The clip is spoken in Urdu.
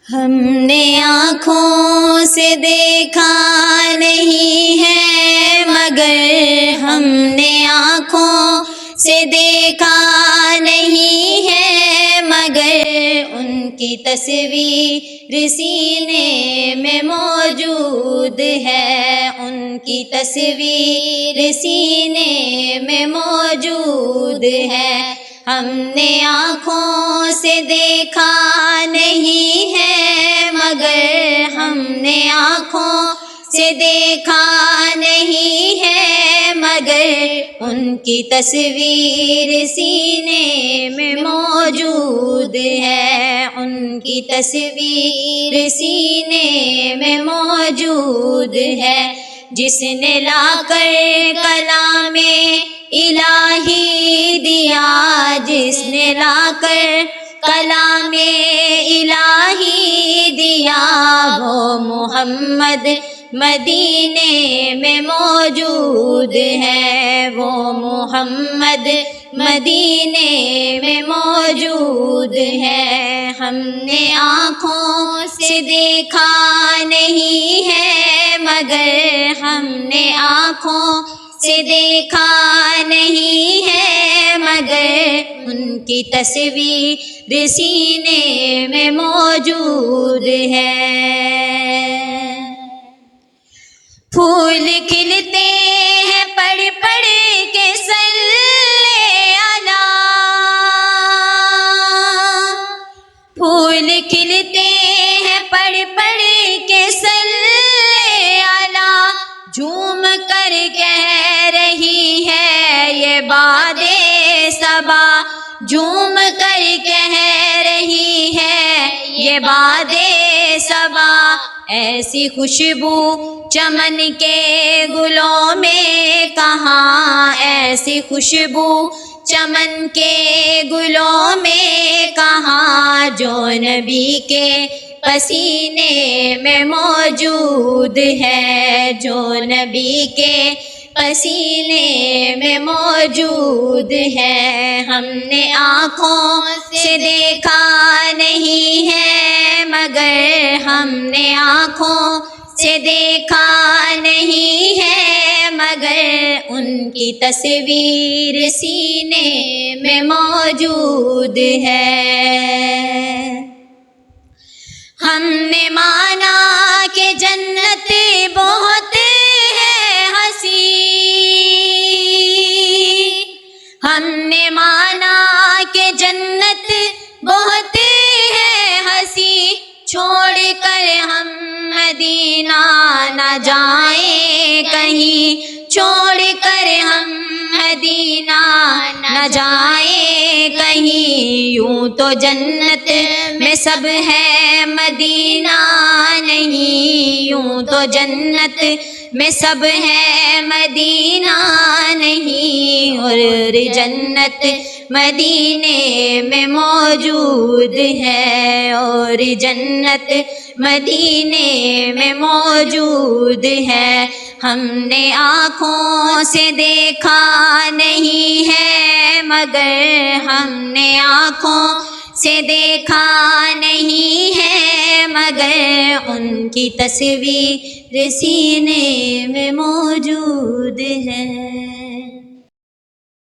ہم نے آنکھوں سے دیکھا نہیں ہے مگر ہم نے آنکھوں سے دیکھا نہیں ہے مگر ان کی تصویر سینے میں موجود ہے، ان کی تصویر سینے میں موجود ہے۔ ہم نے آنکھوں سے دیکھا نہیں ہے مگر ہم نے آنکھوں سے دیکھا نہیں ہے مگر ان کی تصویر سینے میں موجود ہے، ان کی تصویر سینے میں موجود ہے۔ جس نے لا کر کلام الہی دیا، جس نے لا کر کلام الہی دیا، وہ محمد مدینے میں موجود ہے، وہ محمد مدینے میں موجود ہے۔ ہم نے آنکھوں سے دیکھا نہیں ہے مگر ہم نے آنکھوں سے دیکھا نہیں ہے مگر ان کی تصویر سینے میں موجود ہے۔ پھول کھلتے ہیں پڑھ پڑھ کے صلی علی، پھول کھلتے ہیں پڑھ پڑھ کے صلی علی، جھوم کر کہہ رہی ہے یہ باد صبا، جھوم کر کہہ رہی ہے یہ باد صبا۔ ایسی خوشبو چمن کے گلوں میں کہاں، ایسی خوشبو چمن کے گلوں میں کہاں، جو نبی کے پسینے میں موجود ہے، جو نبی کے پسینے میں موجود ہے۔ ہم نے آنکھوں سے دیکھا نہیں ہے مگر ہم نے آنکھوں سے دیکھا نہیں ہے مگر ان کی تصویر سینے میں موجود ہے۔ ہم نے مانا کہ جنت بہت ہے ہنسی، ہم نے مانا کہ جنت بہت ہے ہنسی، چھوڑ کر ہم مدینہ نہ جائیں کہیں، چھوڑ کر ہم مدینہ نہ جائیں کہیں، یوں تو جنت میں سب ہے مدینہ نہیں، یوں تو جنت میں سب ہے مدینہ نہیں، اور جنت مدینے میں موجود ہے، اور جنت مدینے میں موجود ہے۔ ہم نے آنکھوں سے دیکھا نہیں ہے مگر ہم نے آنکھوں سے دیکھا نہیں ہے مگر ان کی تصویر سینے میں موجود ہے۔